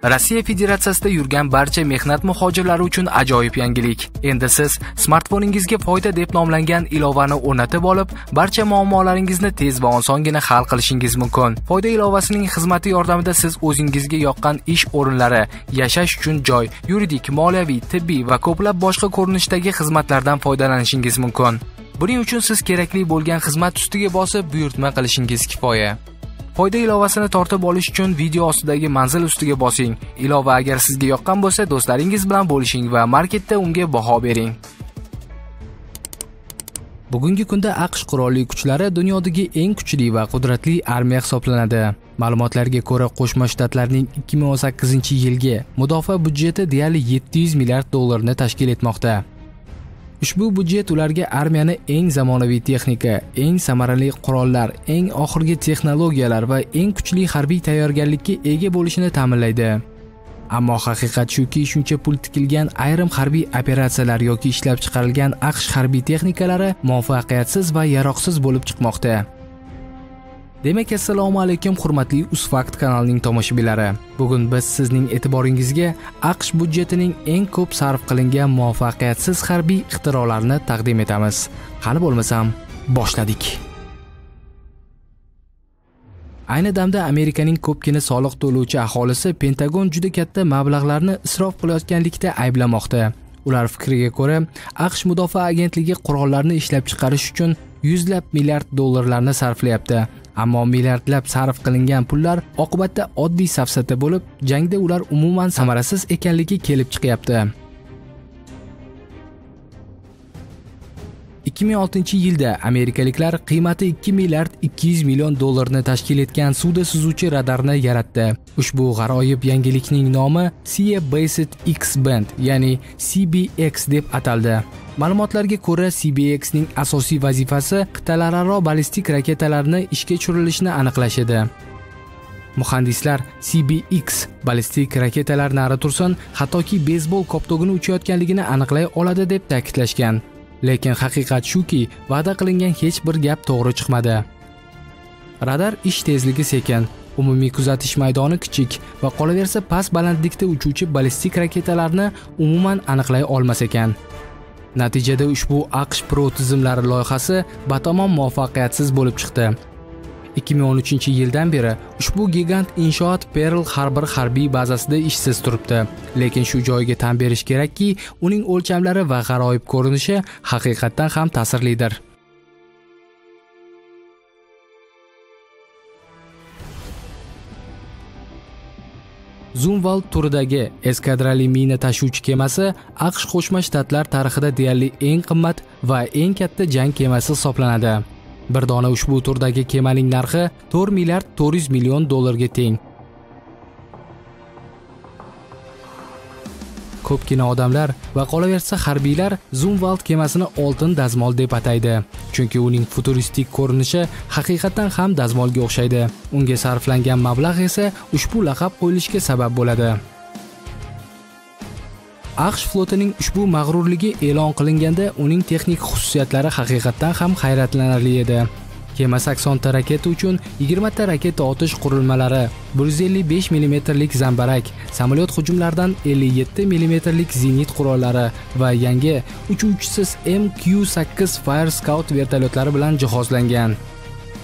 Rossiya Federatsiyasida yurgan barcha mehnat muhojirlari uchun ajoyib yangilik. Endi siz smartfoningizga foyda deb nomlangan ilovani o'rnatib olib, barcha muammolaringizni tez va osongina hal qilishingiz mumkin. Foyda ilovasining xizmati yordamida siz o'zingizga yoqqan ish o'rinlari, yashash uchun joy, yuridik, moliyaviy, tibbiy va ko'plab boshqa ko'rinishdagi xizmatlardan foydalanishingiz mumkin. Buning uchun siz kerakli bo'lgan xizmat ustiga bosib buyurtma qilishingiz kifoya. Foyda ilovasini tortib olish uchun video ostidagi manzil ustiga bosing. Ilova agar sizga yoqqan bo'lsa, do'stlaringiz bilan bo'lishing va marketda unga baho bering. Bugungi kunda AQSh qurolli kuchlari dunyodagi eng kuchli va qudratli armiya hisoblanadi. Ma'lumotlarga ko'ra, Qo'shma Shtatlarning 2018-yilgi mudofaa budjeti deyarli 700 milliard dollarni tashkil etmoqda. Ushbu budjet ularga armiyani eng zamonaviy texnika, eng samarali qurollar, eng oxirgi texnologiyalar va eng kuchli harbiy tayyorgarlikka ega bo'lishini ta'minlaydi. Ammo haqiqat shuki, shuncha pul tikilgan ayrim harbiy operatsiyalar yoki ishlab chiqarilgan AQSh harbiy texnikalari muvaffaqiyatsiz va yaroqsiz bo'lib chiqmoqda. Demak, assalomu alaykum hurmatli UzFakt kanalining tomoshabinlari. Bugun biz sizning e'tiboringizga AQSh budjetining eng ko'p sarf qilingan muvaffaqiyatsiz harbiy ixtirolarini taqdim etamiz. Qani bo'lmasam, boshladik. Ayni damda Amerikaning ko'pgina soliq to'lovchi aholisi Pentagon juda katta mablag'larni isrof qilayotganlikda ayblamoqda. Ular fikriga ko'ra, AQSh mudofaa agentligi qurollarni ishlab chiqarish uchun yuzlab milliard dollarlarni sarflayapti. Ammo milliardlab sarf qilingan pullar oqibatda oddiy safsata bo'lib, jangda ular umuman samarasiz ekanligi kelib chiqyapti. 2006-yilda amerikaliklar qiymati 2 milliard 200 million dollarni tashkil etgan suvda suzuvchi radarni yaratdi. Ushbu g'aroyib yangilikning nomi Sea Based X-band, ya'ni CBX deb ataldi. Ma'lumotlarga ko'ra, CBX ning asosiy vazifasi qit'alararo ballistik raketalarni ishga tushirilishini aniqlash edi. Muhandislar CBX ballistik raketalar nari tursin, hattoki beysbol koptogini uchayotganligini aniqlay oladi deb ta'kidlashgan. Lekin haqiqat shuki, va'da qilingan hech bir gap to'g'ri chiqmadi. Radar ish tezligi sekin, umumiy kuzatish maydoni kichik va qolaversa past balandlikda uchuvchi ballistik raketalarni umuman aniqlay olmas ekan. Natijada ushbu AQSh Pro tizimlari loyihasi batamom muvaffaqiyatsiz bo'lib chiqdi. 2013-yildan beri ushbu gigant inshoot Pearl Harbor harbiy bazasida ishsiz turibdi. Lekin shu joyga tan berish kerakki, uning o'lchamlari va g'aroyib ko'rinishi haqiqatan ham ta'sirlidir. Zumwalt turidagi eskadrali mina tashuvchi kemasi AQSh Qo'shma Shtatlar tarixida deyarli eng qimmat va eng katta jang kemasi hisoblanadi. Bir dona ushbu turdagi kemaning narxi 4 milliard 400 million dollarga teng. Ko'pgina odamlar va qolaversa harbiylar Zumwalt kemasini oltin dazmol deb ataydi, chunki uning futuristik ko'rinishi haqiqatan ham dazmolga o'xshaydi. Unga sarflangan mablag' esa ushbu laqab qo'yilishiga sabab bo'ladi. AQSh flotining ushbu mag'rurligi e'lon qilinganda uning texnik xususiyatlari haqiqatan ham hayratlanarli edi. Kema 80 ta raketa uchun 20 ta raketa otish qurilmalari, 155 mm lik zambarak, samolyot hujumlaridan 57 mm lik zenit qurollari va yangi uchuvchisiz MQ-8 Fire Scout vertolyotlari bilan jihozlangan.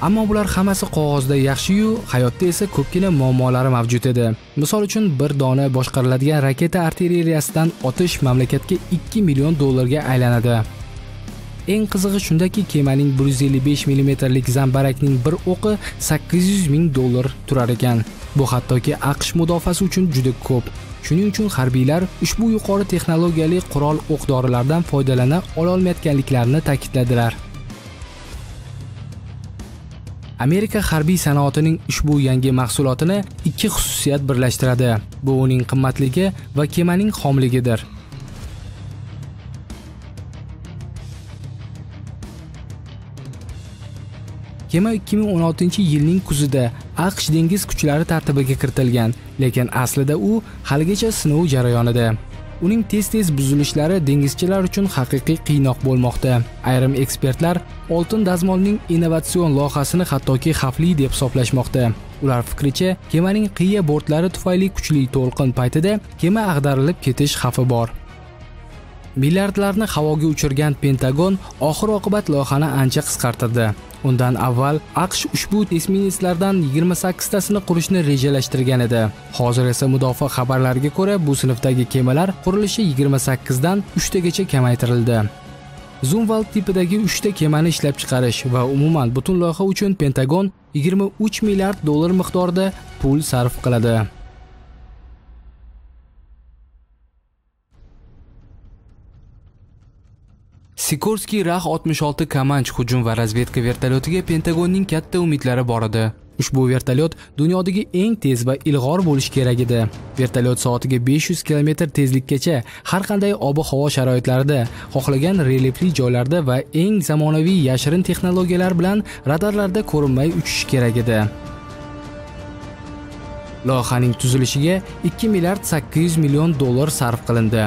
Ammo bular hammasi qog'ozda yaxshi-yu, hayotda esa ko'pgina muammolari mavjud edi. Misol uchun, bir dona boshqariladigan raketa artilleriyasidan otish mamlakatga 2 million dollarga aylanadi. Eng qizig'i shundaki, kemaning 155 mm lik zambarakning bir o'qi 800 ming dollar turar ekan. Bu hattoki AQSh mudofaasi uchun juda ko'p. Shuning uchun harbiylar ushbu yuqori texnologiyali qurol o'q-dorilardan foydalana ololmayotganliklarini ta'kidladilar. Amerika harbiy sanoatining ushbu yangi mahsulotini ikki xususiyat birlashtiradi. Bu uning qimmatligi va kemaning xomligidir. Kema 2016-yilning kuzida AQSh dengiz kuchlari tartibiga kiritilgan, lekin aslida u haligacha sinov jarayonida. uning tez-tez buzilishlari dengizchilar uchun haqiqiy qiynoq bo'lmoqda. Ayrim ekspertlar oltin dazmolning innovatsion loyihasini hattoki xavfli deb hisoblashmoqda. Ular fikricha, kemaning qiya bortlari tufayli kuchli to'lqin paytida kema ag'darilib ketish xavfi bor. Milliardlarni havoga uchirgan Pentagon oxir-oqibat loyihani ancha qisqartirdi. Undan avval AQSh ushbu esminetslardan 28 tasini qurishni rejalashtirgan edi. Hozir esa mudofaa xabarlariga ko'ra, bu sinfdagi kemalar qurilishi 28 dan 3 tagacha kamaytirildi. Zumwalt tipidagi 3 ta kemani ishlab chiqarish va umuman butun loyiha uchun Pentagon 23 milliard dollar miqdorida pul sarf qiladi. Sikorsky RAX-66 Comanche hujum va razvedka vertolyotiga Pentagonning katta umidlari bor edi. Ushbu vertolyot dunyodagi eng tez va ilg'or bo'lishi kerak edi. Vertolyot soatiga 500 km tezlikkacha har qanday ob-havo sharoitlarida, xohlagan relyefli joylarda va eng zamonaviy yashirin texnologiyalar bilan radarlarda ko'rinmay uchishi kerak edi. Loyihaning tuzilishiga 2 milliard 800 million dollar sarf qilindi.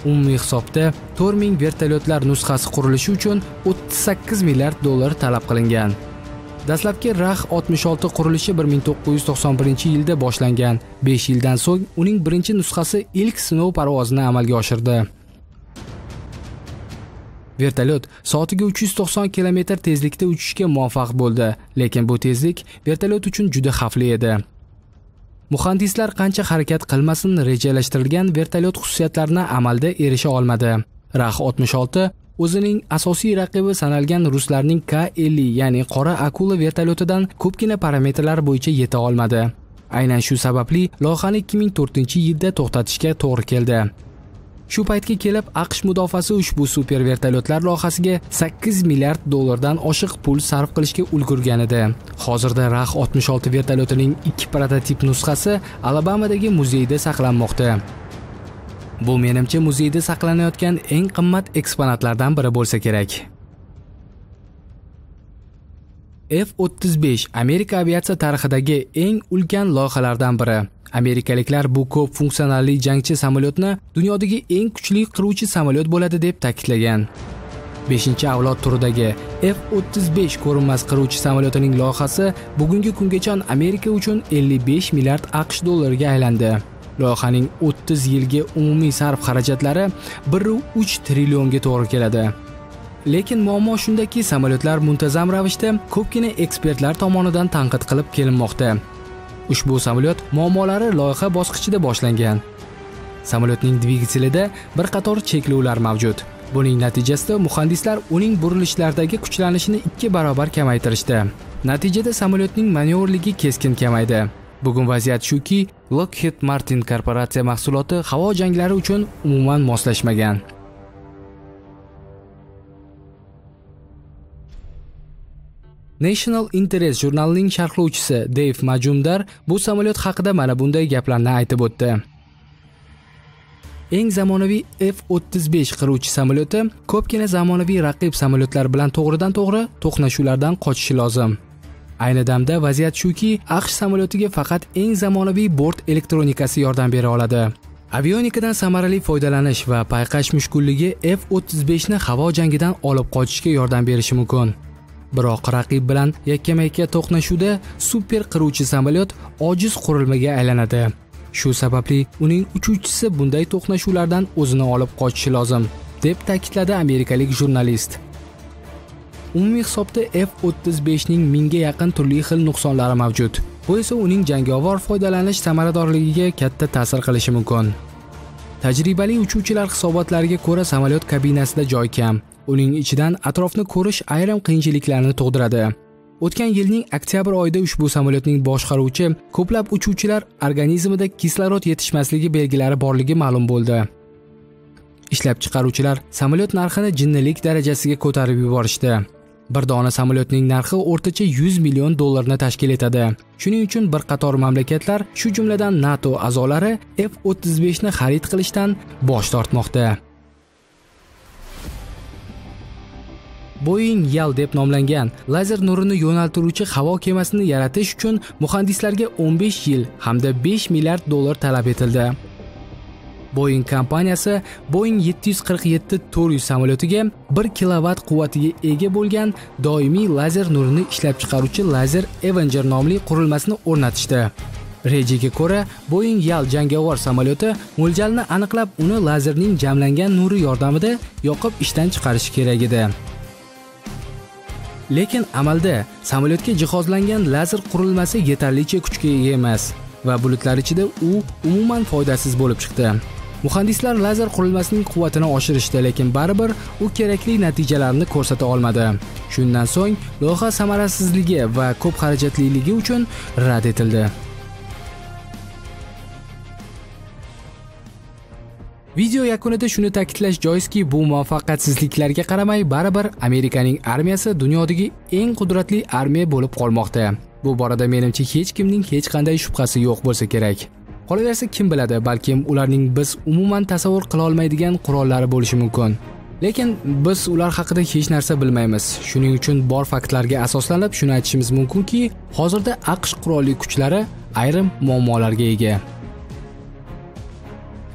Umumiy hisobda 4000 vertolyotlar nusxasi qurilishi uchun 38 milliard dollar talab qilingan. Dastlabki RAX-66 qurilishi 1991-yilda boshlangan. 5 yildan so'ng uning birinchi nusxasi ilk sinov parvozini amalga oshirdi. Vertolyot soatiga 390 km tezlikda uchishga muvaffaq bo'ldi, lekin bu tezlik vertolyot uchun juda xavfli edi. Muhandislar qancha harakat qilmasin, rejalashtirilgan vertolyot xususiyatlarini amalda erisha olmadi. RAX-66 o'zining asosiy raqibi sanalgan ruslarning K-50, ya'ni qora akula vertolyotidan ko'pgina parametrlar bo'yicha yeta olmadi. Aynan shu sababli loyihani 2004-yilda to'xtatishga to'g'ri keldi. Shu paytga kelib AQSh mudofaasi ushbu super vertolyotlar loyihasiga 8 milliard dollardan oshiq pul sarf qilishga ulgurgan edi. Hozirda RAX-66 vertolyotining 2 prototip nusxasi Alabamadagi muzeyda saqlanmoqda. Bu menimcha muzeyda saqlanayotgan eng qimmat eksponatlardan biri bo'lsa kerak. F-35 Amerika aviatsiya tarixidagi eng ulkan loyihalardan biri. Amerikaliklar bu ko'p funksionalli jangchi samolyotni dunyodagi eng kuchli qiruvchi samolyot bo'ladi deb ta'kidlagan. 5-avlod turidagi F-35 ko'rinmas qiruvchi samolyotining loyihasi bugungi kungacha Amerika uchun 55 milliard AQSh dollariga aylandi. Loyihaning 30 yilga umumiy sarf xarajatlari 1.3 trillionga to'g'ri keladi. Lekin muammo shundaki, samolyotlar muntazam ravishda ko'pgina ekspertlar tomonidan tanqid qilib kelinmoqda. Ushbu samolyot muammolari loyiha bosqichida boshlangan. Samolyotning dvigatelida bir qator cheklovlar mavjud. Buning natijasida muhandislar uning burilishlardagi kuchlanishini 2 barobar kamaytirishdi. Natijada samolyotning manevrligi keskin kamaydi. Bugun vaziyat shuki, Lockheed Martin korporatsiya mahsuloti havo janglari uchun umuman moslashmagan. National Interest jurnalining sharhlovchisi Dave Majumdar bu samolyot haqida mana bunday gaplarni aytib o'tdi. Eng zamonaviy F-35 qiruvchi samolyoti ko'pgina zamonaviy raqib samolyotlar bilan to'g'ridan-to'g'ri to'qnashuvlardan qochishi lozim. Ayni damda vaziyat shuki, AQSh samolyotiga faqat eng zamonaviy bort elektronikasi yordam bera oladi. Avionikadan samarali foydalanish va payqash mushkulligi F-35 ni havo jangidan olib qochishga yordam berishi mumkin. Biroq raqib bilan yakkama-yakka to'qnashuvda super qiruvchi samolyot ojiz qurilmaga aylanadi. Shu sababli uning uchuvchisi bunday to'qnashuvlardan o'zini olib qochishi lozim, deb ta'kidladi amerikalik jurnalist. Umumiy hisobda F-35 ning 1000 ga yaqin turli xil nuqsonlari mavjud. Bu esa uning jangovar foydalanish samaradorligiga katta ta'sir qilishi mumkin. Tajribali uchuvchilar hisobotlariga ko'ra, samolyot kabinasida joy kam. Uning ichidan atrofni ko'rish ayrim qiyinchiliklarni tug'diradi. O'tgan yilning oktyabr oyida ushbu samolyotning boshqaruvchi ko'plab uchuvchilar organizmida kislorod yetishmasligi belgilari borligi ma'lum bo'ldi. Ishlab chiqaruvchilar samolyot narxini jinnilik darajasiga ko'tarib yuborishdi. Bir dona samolyotning narxi o'rtacha 100 million dollarni tashkil etadi. Shuning uchun bir qator mamlakatlar, shu jumladan NATO a'zolari F-35 ni xarid qilishdan bosh tortmoqda. Boeing YAL deb nomlangan lazer nurini yo'naltiruvchi havo kemasini yaratish uchun muhandislarga 15 yil hamda 5 milliard dollar talab etildi. Boeing kompaniyasi Boeing 747-400 samolyotiga 1 kilovat quvvatiga ega bo'lgan doimiy lazer nurini ishlab chiqaruvchi Laser Avenger nomli qurilmasini o'rnatishdi. Rejaga ko'ra, Boeing YAL jangovar samolyoti mo'ljalni aniqlab, uni lazerning jamlangan nuri yordamida yoqib ishdan chiqarishi kerak edi. Lekin amalda samolyotga jihozlangan lazer qurilmasi yetarlicha kuchga ega emas va bulutlar ichida u umuman foydasiz bo'lib chiqdi. Muhandislar lazer qurilmasining quvvatini oshirishdi, lekin baribir u kerakli natijalarni ko'rsata olmadi. Shundan so'ng loyiha samarasizligi va ko'p xarajatliligi uchun rad etildi. Video yakunida shuni ta'kidlash joizki, bu muvaffaqiyatsizliklarga qaramay, baribir Amerikaning armiyasi dunyodagi eng qudratli armiya bo'lib qolmoqda. Bu borada menimcha hech kimning hech qanday shubhasi yo'q bo'lsa kerak. Qolaversa, kim biladi, balkim ularning biz umuman tasavvur qila olmaydigan qurollari bo'lishi mumkin. Lekin biz ular haqida hech narsa bilmaymiz. Shuning uchun bor faktlarga asoslanib shuni aytishimiz mumkinki, hozirda AQSh qurolli kuchlari ayrim muammolarga ega.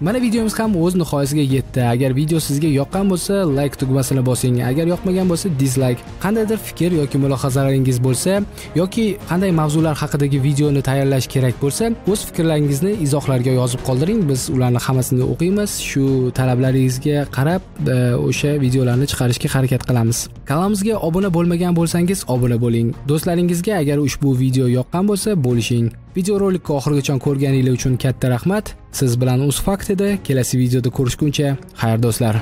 Mana videomiz ham o'z nihoyasiga yetdi. Agar video sizga yoqqan bo'lsa, like tugmasini bosing. Agar yoqmagan bo'lsa, dislike. Qandaydir fikr yoki mulohazalaringiz bo'lsa, yoki qanday mavzular haqidagi videoni tayyorlash kerak bo'lsa, o'z fikrlaringizni izohlarga yozib qoldiring. Biz ularni hammasini o'qiymiz. Shu talablaringizga qarab o'sha videolarni chiqarishga harakat qilamiz. Kanalimizga obuna bo'lmagan bo'lsangiz, obuna bo'ling. Do'stlaringizga agar ushbu video yoqqan bo'lsa, bo'lishing. Videorolikni oxirigacha ko'rganingiz uchun katta rahmat. Siz bilan UzFakt edi. Kelasi videoda ko'rishguncha, xayr do'stlar.